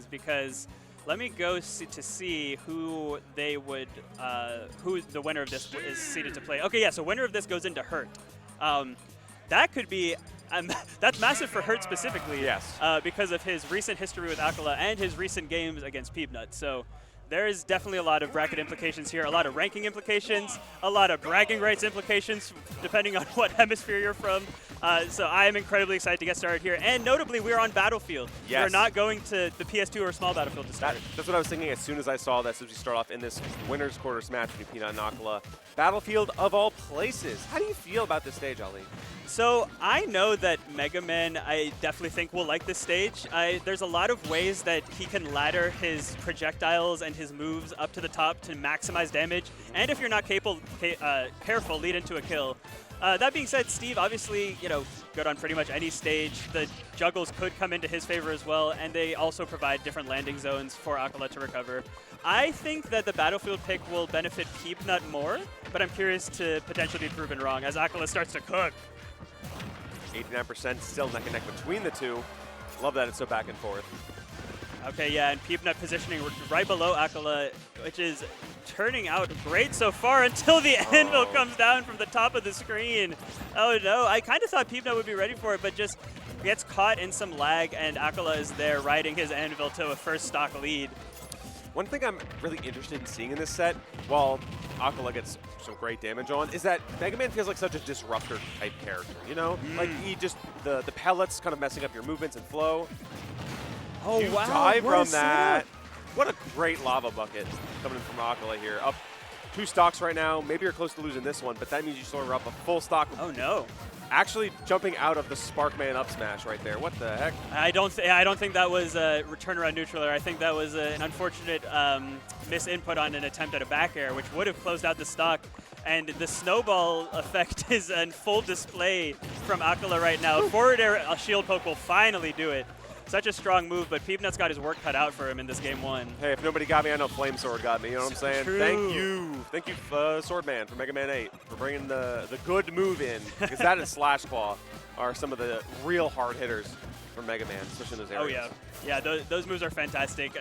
because let me go to see who they would, who the winner of this is seeded to play. Okay, yeah, so winner of this goes into Hurt. That could be, that's massive for Hurt specifically. Yes. Because of his recent history with Acola and his recent games against Peabnut. So there is definitely a lot of bracket implications here, a lot of ranking implications, a lot of bragging rights implications, depending on what hemisphere you're from. So I am incredibly excited to get started here. And notably, we're on Battlefield. Yes. We're not going to the PS2 or small Battlefield to start. That's what I was thinking as soon as I saw that, as we start off in this winner's quarters match between Peanut and Acola. Battlefield of all places. How do you feel about this stage, Ali? So I know that Mega Man, I definitely think will like this stage. There's a lot of ways that he can ladder his projectiles and his moves up to the top to maximize damage, and if you're not careful, lead into a kill. That being said, Steve, obviously, good on pretty much any stage. The juggles could come into his favor as well, and they also provide different landing zones for Acola to recover. I think that the Battlefield pick will benefit Peabnut more, but I'm curious to potentially be proven wrong as Acola starts to cook. 89% still neck and neck between the two. Love that it's so back and forth. Okay, yeah, and Peabnut positioning right below Acola, which is turning out great so far until the anvil comes down from the top of the screen. Oh no, I kind of thought Peabnut would be ready for it, but just gets caught in some lag, and Acola is there riding his anvil to a first stock lead. One thing I'm really interested in seeing in this set, while Acola gets some great damage on, is that Mega Man feels like such a disruptor type character, Like he just, the pellets kind of messing up your movements and flow. Oh, you wow. die What from that. What a great lava bucket coming in from Acola here. Up 2 stocks right now. Maybe you're close to losing this one, but that means you still are up a full stock. Oh, no. Actually jumping out of the Sparkman up smash right there. What the heck? I don't think that was a turnaround neutral air. I think that was an unfortunate misinput on an attempt at a back air, which would have closed out the stock. And the snowball effect is in full display from Acola right now. Forward air shield poke will finally do it. Such a strong move, but Peabnut's got his work cut out for him in this game 1. Hey, if nobody got me, I know Flame Sword got me. You know what I'm saying? True. Thank you, Swordman from Mega Man 8 for bringing the good move in, because that and Slash Claw are some of the real hard hitters from Mega Man, especially in those areas. Oh yeah, those moves are fantastic.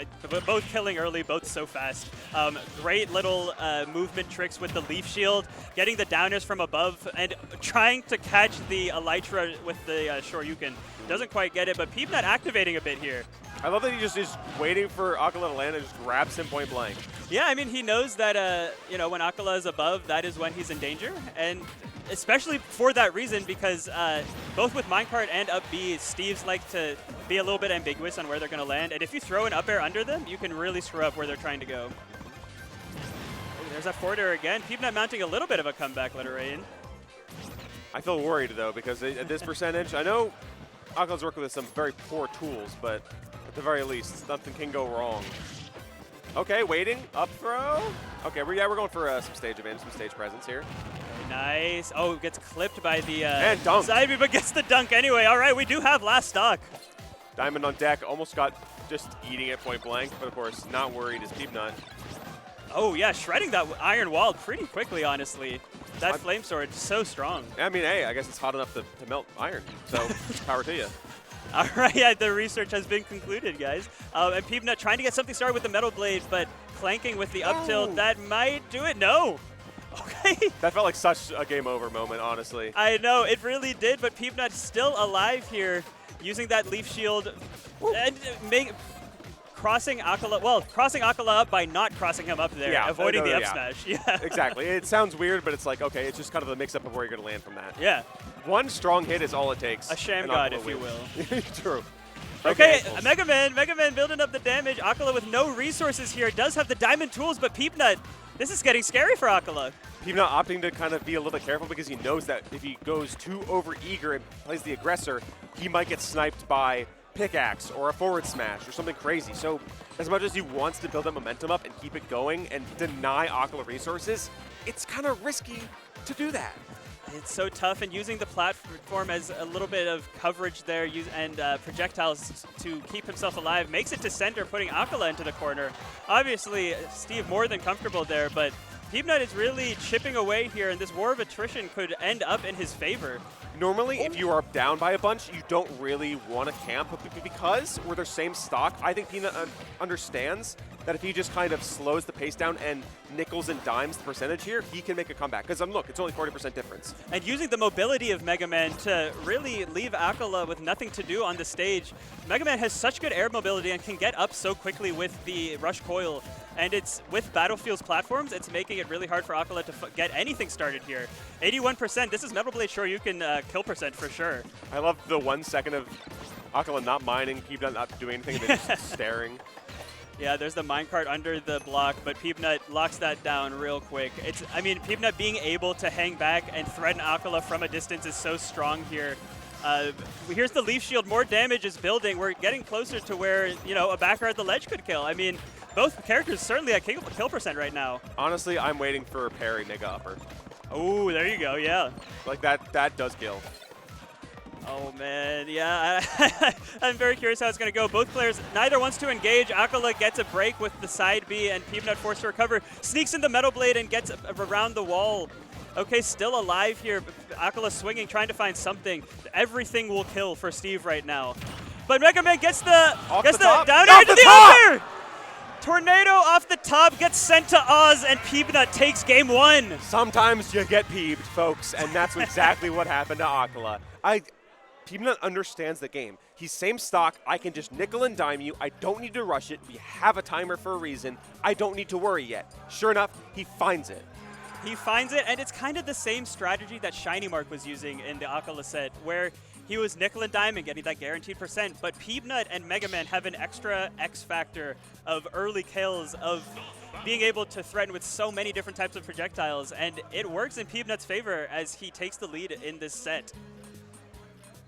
Both killing early, both so fast. Great little movement tricks with the leaf shield, getting the downers from above, and trying to catch the Elytra with the Shoryuken. Doesn't quite get it, but Peabnut activating a bit here. I love that he just is waiting for Acola to land and just grabs him point blank. Yeah, I mean, he knows that, when Acola is above, that is when he's in danger. And especially for that reason, because both with minecart and up B, Steves like to be a little bit ambiguous on where they're going to land. And if you throw an up air under them, you can really screw up where they're trying to go. Ooh, there's that forward air again. Peabnut mounting a little bit of a comeback, let her in. I feel worried, though, because at this percentage, I know Acola's working with some very poor tools, but at the very least, nothing can go wrong. Okay, waiting, up throw. Okay, we're going for some stage advantage, some stage presence here. Very nice. Oh, gets clipped by the and dunk. side B, but gets the dunk anyway. All right, we do have last stock. Diamond on deck, almost got just eating it point blank, but of course, not worried is Peabnut. Oh yeah, shredding that iron wall pretty quickly, honestly. That flame sword is so strong. I mean, hey, I guess it's hot enough to melt iron, so power to you. All right, yeah, the research has been concluded, guys. And Peabnut trying to get something started with the metal blade, but clanking with the up tilt, that might do it. No. Okay. That felt like such a game over moment, honestly. I know, it really did, but Peabnut's still alive here, using that leaf shield and crossing Acola up by not crossing him up there, avoiding the up smash. Yeah. Exactly. It sounds weird, but it's like, okay, it's just kind of the mix-up of where you're going to land from that. Yeah. One strong hit is all it takes. A sham god, if you will. True. Okay, Mega Man building up the damage. Acola with no resources here. Does have the diamond tools, but Peabnut, this is getting scary for Acola. Peabnut opting to kind of be a little bit careful because he knows that if he goes too over-eager and plays the aggressor, he might get sniped by pickaxe or a forward smash or something crazy. So as much as he wants to build that momentum up and keep it going and deny Acola resources, it's kind of risky to do that. It's so tough, and using the platform as a little bit of coverage there and projectiles to keep himself alive makes it to center, putting Acola into the corner. Obviously, Steve more than comfortable there, but Peabnut is really chipping away here, and this war of attrition could end up in his favor. Normally, if you are down by a bunch, you don't really want to camp, but because we're their same stock, I think Peabnut understands that if he just kind of slows the pace down and nickels and dimes the percentage here, he can make a comeback. Because look, it's only 40% difference. And using the mobility of Mega Man to really leave Acola with nothing to do on the stage. Mega Man has such good air mobility and can get up so quickly with the Rush Coil. And it's with Battlefield's platforms, it's making it really hard for Acola to get anything started here. 81%, this is Metal Blade Shoryuken kill percent for sure. I love the 1 second of Acola not mining, Peabnut not doing anything, and then just staring. Yeah, there's the minecart under the block, but Peabnut locks that down real quick. I mean, Peabnut being able to hang back and threaten Acola from a distance is so strong here. Here's the Leaf Shield. More damage is building. We're getting closer to where, you know, a backer at the ledge could kill. I mean, both characters certainly at kill percent right now. Honestly, I'm waiting for a parry Nega upper. Oh, there you go, yeah. Like that does kill. Oh, man, yeah. I'm very curious how it's going to go. Both players, neither wants to engage. Acola gets a break with the side B, and Peabnut forced to recover. Sneaks into Metal Blade and gets around the wall. Okay, still alive here. Acola swinging, trying to find something. Everything will kill for Steve right now. But Mega Man gets the down air to the under! Tornado off the top gets sent to Oz, and Peabnut takes game 1. Sometimes you get peeved, folks, and that's exactly what happened to Acola. Peabnut understands the game. He's same stock. I can just nickel and dime you. I don't need to rush it. We have a timer for a reason. I don't need to worry yet. Sure enough, he finds it. He finds it, and it's kind of the same strategy that Shiny Mark was using in the Acola set, where he was nickel and dime and getting that guaranteed percent. But Peabnut and Mega Man have an extra X factor of early kills, of being able to threaten with so many different types of projectiles, and it works in Peabnut's favor as he takes the lead in this set.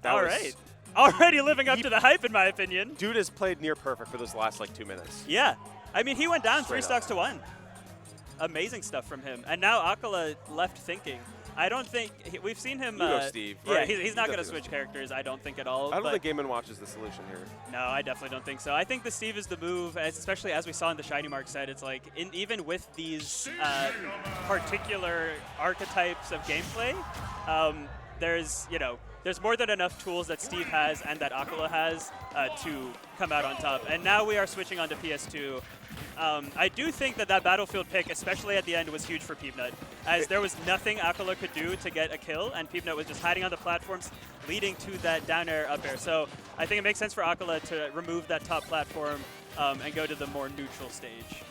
All right. Already living up to the hype, in my opinion. Dude has played near perfect for those last, 2 minutes. Yeah. I mean, he went down Straight 3 stocks to 1. Amazing stuff from him. And now Acola left thinking. I don't think we've seen him. You go, Steve. Yeah, right? he's not going to switch characters, I don't think at all. I don't think Game & Watch is the solution here. No, I definitely don't think so. I think the Steve is the move, especially as we saw in the Shiny Mark set. It's like, even with these particular archetypes of gameplay, there's more than enough tools that Steve has and that Acola has to come out on top. And now we are switching on to PS2. I do think that Battlefield pick, especially at the end, was huge for Peabnut, as there was nothing Acola could do to get a kill, and Peabnut was just hiding on the platforms, leading to that down air, up air. So I think it makes sense for Acola to remove that top platform and go to the more neutral stage.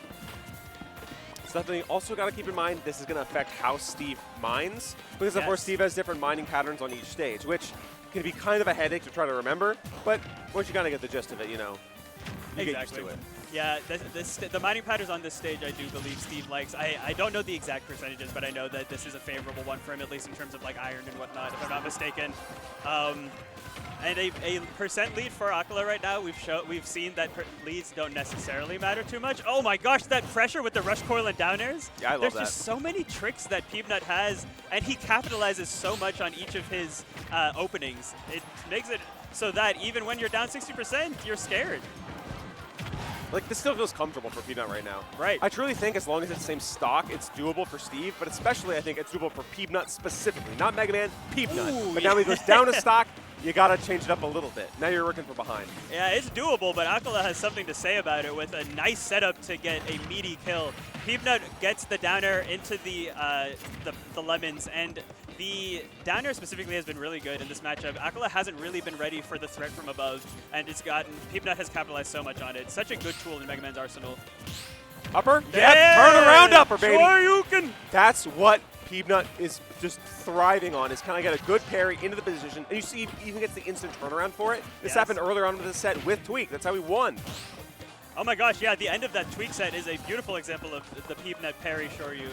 Something you also got to keep in mind, this is going to affect how Steve mines, because of course Steve has different mining patterns on each stage, which can be kind of a headache to try to remember, but once you kind of get the gist of it, you get used to it. Yeah, the mining patterns on this stage I do believe Steve likes. I don't know the exact percentages, but I know that this is a favorable one for him, at least in terms of like iron and whatnot, if I'm not mistaken. And a percent lead for Acola right now, we've seen that leads don't necessarily matter too much. Oh my gosh, that pressure with the rush coil and down airs. Yeah, I love There's that. just so many tricks that Peabnut has, and he capitalizes so much on each of his openings. It makes it so that even when you're down 60%, you're scared. Like, this still feels comfortable for Peabnut right now. Right. I truly think as long as it's the same stock, it's doable for Steve, but especially I think it's doable for Peabnut specifically. Not Mega Man, Peabnut. Ooh, but now he goes down to stock, you got to change it up a little bit. Now you're working from behind. Yeah, it's doable, but Acola has something to say about it with a nice setup to get a meaty kill. Peabnut gets the down air into the lemons, and the down air specifically has been really good in this matchup. Acola hasn't really been ready for the threat from above, and Peabnut has capitalized so much on it. Such a good tool in Mega Man's arsenal. Upper? Yeah, turn around upper, baby. Sure you can. That's what Peabnut is just thriving on, is kind of get a good parry into the position, and you see he even gets the instant turnaround for it. This happened earlier on in the set with Tweak. That's how he won. Oh my gosh, yeah, the end of that Tweak set is a beautiful example of the Peabnut parry Shoryu.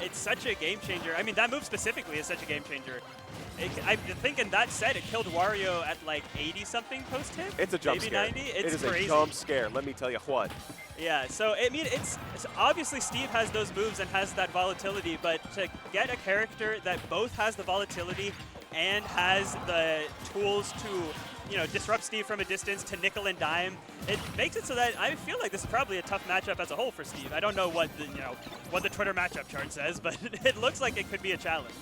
It's such a game changer. I mean, that move specifically is such a game changer. I think in that set, it killed Wario at like 80-something post-hit. It's a jump maybe scare. 90. It is crazy. a jump scare, let me tell you what. Yeah, so I mean, it's obviously Steve has those moves and has that volatility, but to get a character that both has the volatility and has the tools to, disrupt Steve from a distance, to nickel and dime, it makes it so that I feel like this is probably a tough matchup as a whole for Steve. I don't know what the Twitter matchup chart says, but it looks like it could be a challenge.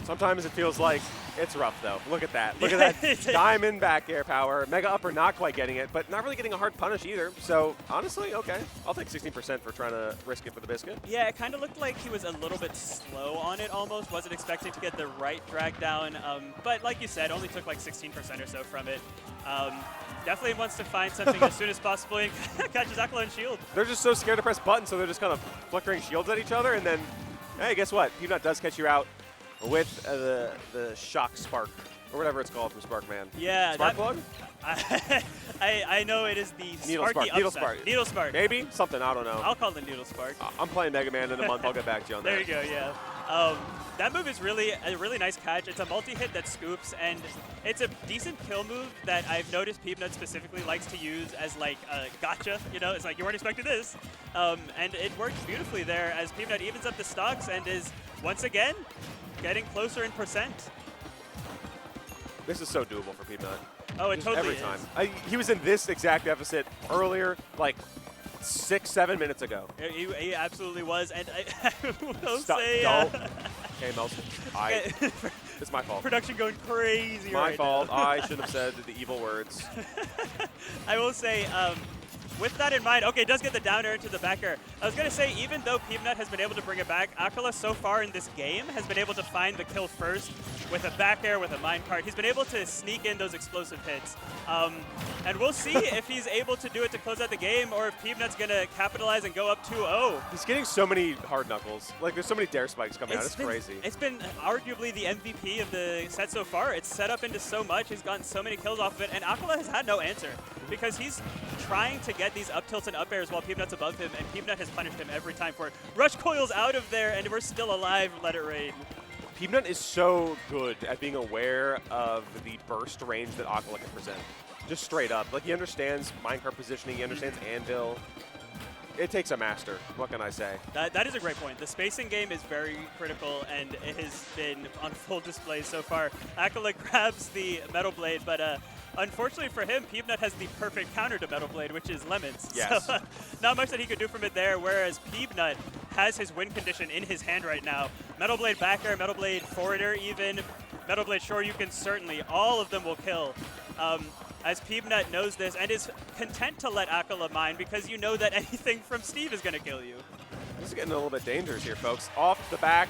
Sometimes it feels like it's rough, though. Look at that. Look at that diamond back air power. Mega upper not quite getting it, but not really getting a hard punish either. So, honestly, okay. I'll take 16% for trying to risk it for the biscuit. Yeah, it kind of looked like he was a little bit slow on it almost. Wasn't expecting to get the right drag down. But like you said, only took like 16% or so from it. Definitely wants to find something as soon as possible and catches Acola in shield. They're just so scared to press buttons, so they're just kind of flickering shields at each other. And then, hey, guess what? Peabnut does catch you out with the shock spark, or whatever it's called from Sparkman. Yeah. Spark plug? I know it is the Needle Sparky spark. Needle upset. spark. Needle spark. Maybe? Something, I don't know. I'll call it Needle Spark. I'm playing Mega Man in a month. I'll get back to you on that. There you go, yeah. That move is really a really nice catch. It's a multi-hit that scoops, and it's a decent kill move that I've noticed Peabnut specifically likes to use as like a gotcha. You know, it's like you weren't expecting this, and it works beautifully there as Peabnut evens up the stocks and is once again getting closer in percent. This is so doable for Peabnut. Oh, it Just totally every is. time. He was in this exact deficit earlier, like 6-7 minutes ago. He absolutely was, and I will Stop, say... don't. Okay, Melson. It's my fault. Production going crazy My right fault. now. I shouldn't have said the evil words. I will say, with that in mind, okay, does get the down air into the back air. I was going to say, even though Peabnut has been able to bring it back, Acola so far in this game has been able to find the kill first with a back air, with a minecart. He's been able to sneak in those explosive hits. And we'll see if he's able to do it to close out the game or if Peabnut's going to capitalize and go up 2-0. He's getting so many hard knuckles. Like, there's so many dare spikes coming out. It's crazy. It's been arguably the MVP of the set so far. It's set up into so much. He's gotten so many kills off of it. And Acola has had no answer because he's trying to get these up tilts and up airs while Peabnut's above him, and Peabnut has punished him every time for it. Rush coils out of there, and we're still alive. Let it rain. Peabnut is so good at being aware of the burst range that Acola can present. Just straight up. Like, he understands minecart positioning, he understands anvil. It takes a master. What can I say? That is a great point. The spacing game is very critical, and it has been on full display so far. Acola grabs the Metal Blade, but unfortunately for him, Peabnut has the perfect counter to Metal Blade, which is Lemons. Yes. So not much that he could do from it there, whereas Peabnut has his win condition in his hand right now. Metal Blade back air, Metal Blade forward air even, Metal Blade sure you can certainly. All of them will kill. As Peabnut knows this and is content to let Acola mine because you know that anything from Steve is going to kill you. This is getting a little bit dangerous here, folks. Off the back,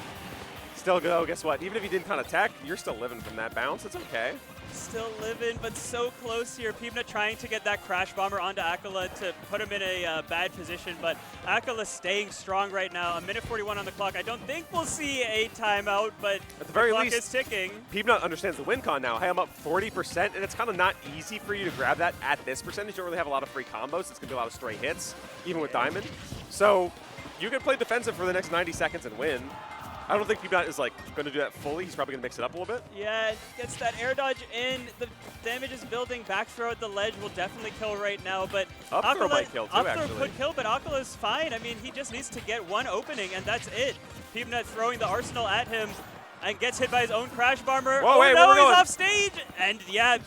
still go. Guess what? Even if you didn't kind of tech, you're still living from that bounce. It's okay. Still living, but so close here. Peabnut trying to get that Crash Bomber onto Acola to put him in a bad position, but Acola staying strong right now. A minute 41 on the clock. I don't think we'll see a timeout, but at the very clock least, is ticking. Peabnut understands the win con now. Hey, I'm up 40%, and it's kind of not easy for you to grab that at this percentage. You don't really have a lot of free combos. It's going to be a lot of stray hits, even with Diamond. So you can play defensive for the next 90 seconds and win. I don't think Peabnut is like going to do that fully. He's probably going to mix it up a little bit. Yeah, gets that air dodge in. The damage is building. Back throw at the ledge will definitely kill right now, but up throw might kill too, up actually. Throw could kill, but Akola's fine. I mean, he just needs to get one opening, and that's it. Peabnut throwing the arsenal at him and gets hit by his own Crash Bomber. Whoa, wait, no, he's off stage! And yeah,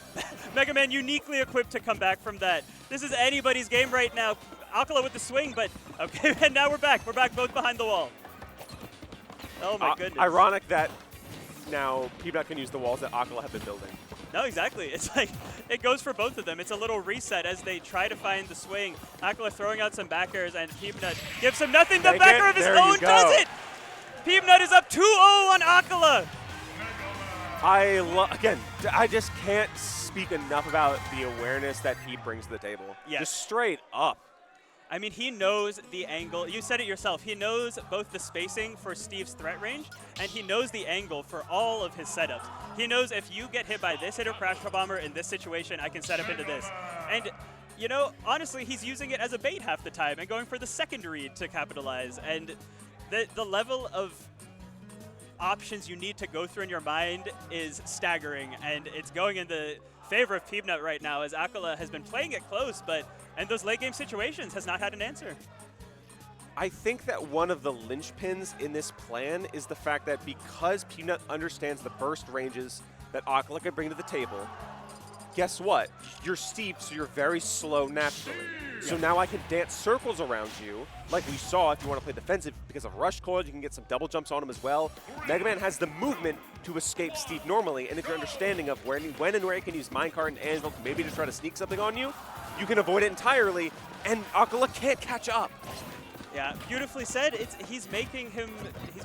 Mega Man uniquely equipped to come back from that. This is anybody's game right now. Acola with the swing, but okay, and now we're back. We're back both behind the wall. Oh my goodness. Ironic that now Peabnut can use the walls that Acola have been building. No, exactly. It's like, it goes for both of them. It's a little reset as they try to find the swing. Acola throwing out some back airs, and Peabnut gives him nothing. The back air of his own does it! Peabnut is up 2-0 on Acola! Again, I just can't speak enough about the awareness that he brings to the table. Yes. Just straight up. I mean, he knows the angle. You said it yourself. He knows both the spacing for Steve's threat range, and he knows the angle for all of his setups. He knows if you get hit by this hitter Crash Bomber in this situation, I can set up into this. And, you know, honestly, he's using it as a bait half the time and going for the second read to capitalize. And the level of options you need to go through in your mind is staggering, and it's going in the favor of Peabnut right now as Acola has been playing it close, but in those late game situations has not had an answer. I think that one of the linchpins in this plan is the fact that because Peabnut understands the burst ranges that Acola can bring to the table, guess what? You're steep, so you're very slow naturally. So now I can dance circles around you, like we saw if you want to play defensive. Because of rush coil, you can get some double jumps on him as well. Mega Man has the movement to escape Steve normally, and if you're understanding of when and where he can use minecart and anvil maybe to try to sneak something on you, you can avoid it entirely, and Acola can't catch up. Yeah, beautifully said. He's making him,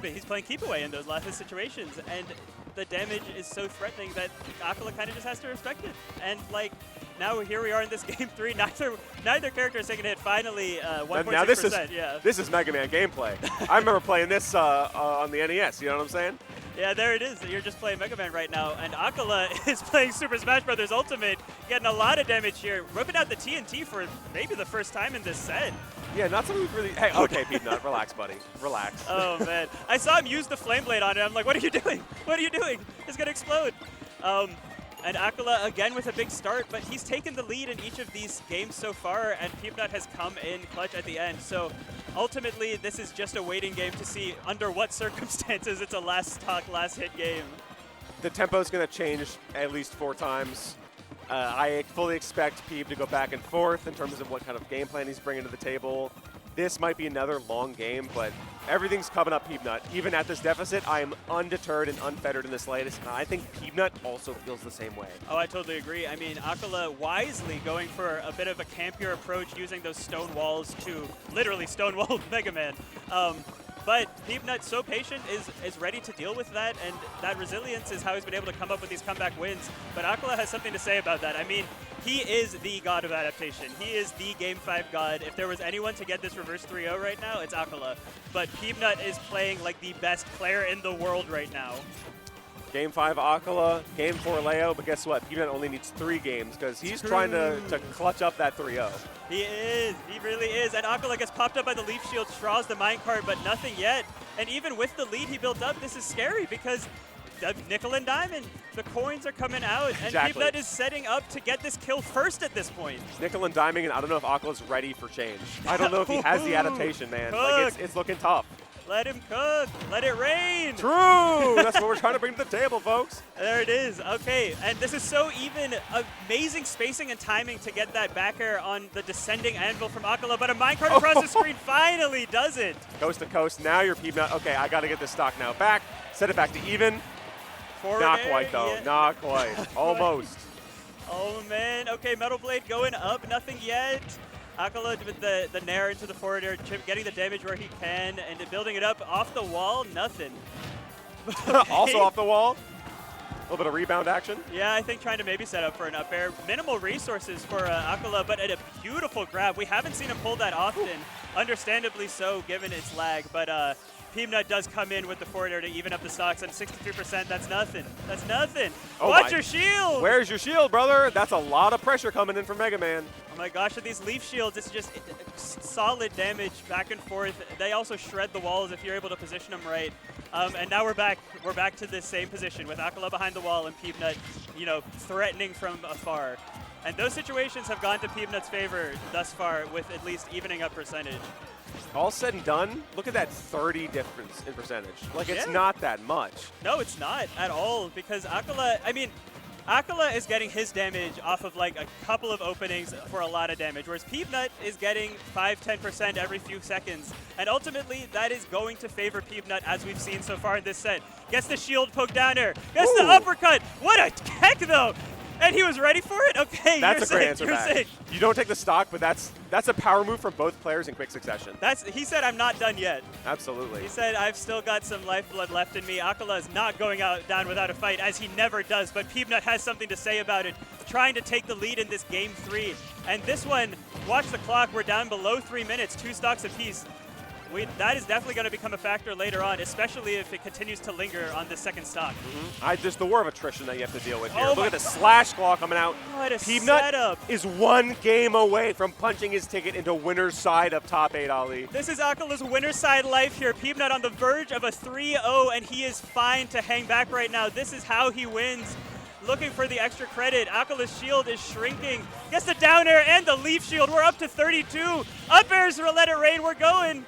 he's playing keep away in those last situations, and the damage is so threatening that Acola kind of just has to respect it. And like, now here we are in this game 3. Neither character is taking a hit. Finally, 1.6%. Now yeah. This is Mega Man gameplay. I remember playing this on the NES. You know what I'm saying? Yeah, there it is. You're just playing Mega Man right now, and Acola is playing Super Smash Bros. Ultimate, getting a lot of damage here, ripping out the TNT for maybe the first time in this set. Yeah, not something we've really. Hey, okay, Peabnut, relax, buddy, relax. Oh man, I saw him use the Flame Blade on it. I'm like, what are you doing? What are you doing? It's gonna explode. And Acola again with a big start, but he's taken the lead in each of these games so far, and Peabnut has come in clutch at the end. So ultimately, this is just a waiting game to see under what circumstances it's a last stock, last hit game. The tempo's going to change at least 4 times. I fully expect Peab to go back and forth in terms of what kind of game plan he's bringing to the table. This might be another long game, but everything's coming up Peabnut. Even at this deficit, I am undeterred and unfettered in this latest, and I think Peabnut also feels the same way. Oh, I totally agree. I mean, Acola wisely going for a bit of a campier approach, using those stone walls to literally stonewall Mega Man. But Peabnut, so patient, is ready to deal with that, and that resilience is how he's been able to come up with these comeback wins. But Acola has something to say about that. I mean, he is the god of adaptation. He is the Game 5 god. If there was anyone to get this reverse 3-0 right now, it's Acola. But Peabnut is playing like the best player in the world right now. Game 5 Acola, Game 4 Leo, but guess what? Peabnut only needs 3 games because he's trying to clutch up that 3-0. He is. He really is. And Acola gets popped up by the Leaf Shield, draws the minecart, but nothing yet. And even with the lead he built up, this is scary because the nickel and diamond, the coins are coming out, and Exactly. Peabnut is setting up to get this kill first at this point. Nickel and diming, and I don't know if Acola's ready for change. I don't know if he has the adaptation, man. Like, it's looking tough. Let him cook. Let it rain. True. That's what we're trying to bring to the table, folks. There it is. Okay, and this is so even. Amazing spacing and timing to get that back air on the descending anvil from Acola, but a minecart across the screen finally does it. Coast to coast. Now you're Peabnut. Okay, I got to get this stock now back. Set it back to even. Forward Not air, quite, though. yeah. Not quite. Almost. Oh, man. Okay, Metal Blade going up. Nothing yet. Acola with the nair into the forward air, getting the damage where he can, and building it up off the wall. Nothing. Also off the wall. A little bit of rebound action. Yeah, I think trying to maybe set up for an up air. Minimal resources for Acola, but a beautiful grab. We haven't seen him pull that often. Understandably so, given its lag. But Peabnut does come in with the forward air to even up the stocks on 63%. That's nothing. That's nothing. Oh Watch your shield! Where's your shield, brother? That's a lot of pressure coming in from Mega Man. Oh my gosh, with these leaf shields, it's just solid damage back and forth. They also shred the walls if you're able to position them right. And now we're back to the same position with Acola behind the wall and Peabnut, threatening from afar. And those situations have gone to Peabnut's favor thus far, with at least evening up percentage. All said and done, look at that 30 difference in percentage. Like, it's Yeah. not that much. No, it's not at all, because Acola is getting his damage off of like a couple of openings for a lot of damage, whereas Peabnut is getting 5–10% every few seconds. And ultimately, that is going to favor Peabnut, as we've seen so far in this set. Gets the shield poke down air, gets the uppercut. What a tech, though! And he was ready for it? Okay, That's a great answer you're back. sick. You don't take the stock, but that's a power move from both players in quick succession. He said, I'm not done yet. Absolutely. He said, I've still got some lifeblood left in me. Acola is not going down without a fight, as he never does, but Peabnut has something to say about it, trying to take the lead in this Game 3. And this one, watch the clock, we're down below 3 minutes, 2 stocks apiece. That is definitely going to become a factor later on, especially if it continues to linger on the second stock. Just the war of attrition that you have to deal with here. Oh Look at the slash claw coming out. What a Peabnut setup. is 1 game away from punching his ticket into winner's side of top 8, Ali. This is Acola's winner's side life here. Peabnut on the verge of a 3-0, and he is fine to hang back right now. This is how he wins. Looking for the extra credit. Acola's shield is shrinking. Gets the down air and the leaf shield. We're up to 32. Up airs, let it rain. We're going.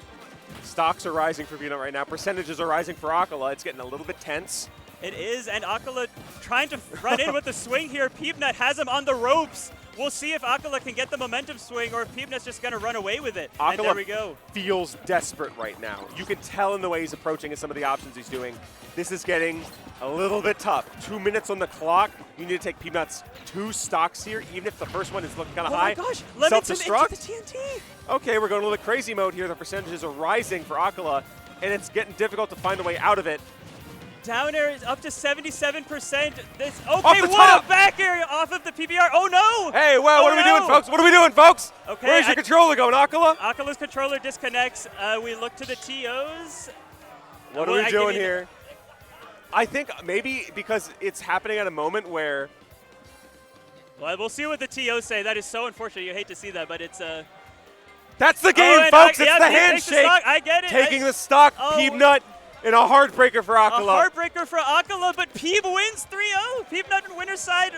Stocks are rising for Peabnut right now. Percentages are rising for Acola. It's getting a little bit tense. It is, and Acola trying to run in with the swing here. Peabnut has him on the ropes. We'll see if Acola can get the momentum swing or if Peabnut's just going to run away with it. Acola and there we go. Feels desperate right now. You can tell in the way he's approaching and some of the options he's doing. This is getting a little bit tough. 2 minutes on the clock. You need to take Peabnut's 2 stocks here, even if the first one is looking kind of high. Oh my gosh, limits him into the TNT. Okay, we're going a little bit crazy mode here. The percentages are rising for Acola, and it's getting difficult to find a way out of it. Down air is up to 77%. This Off okay, the what top. a back area off of the PBR. Oh no! Hey, well, Oh, what are we no. doing, folks? What are we doing, folks? Okay, Where's your controller going, Acola? Acola's controller disconnects. We look to the TOs. What are we doing here? I think maybe because it's happening at a moment where Well, we'll see what the TOs say. That is so unfortunate. You hate to see that, but it's that's the game, and folks. yeah, It's the he takes handshake. stock. I get it. Taking the stock, Oh. Peabnut, and a heartbreaker for A Acola. heartbreaker for Acola, but Peab wins 3-0. Peabnut winner's side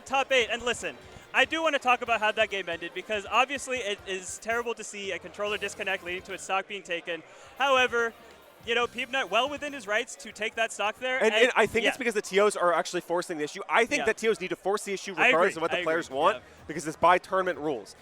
top 8. And listen, I do want to talk about how that game ended because obviously it is terrible to see a controller disconnect leading to a stock being taken. However, you know, Peabnut well within his rights to take that stock there. And I think it's because the TOs are actually forcing the issue. I think that TOs need to force the issue regardless of what the players want because it's by tournament rules.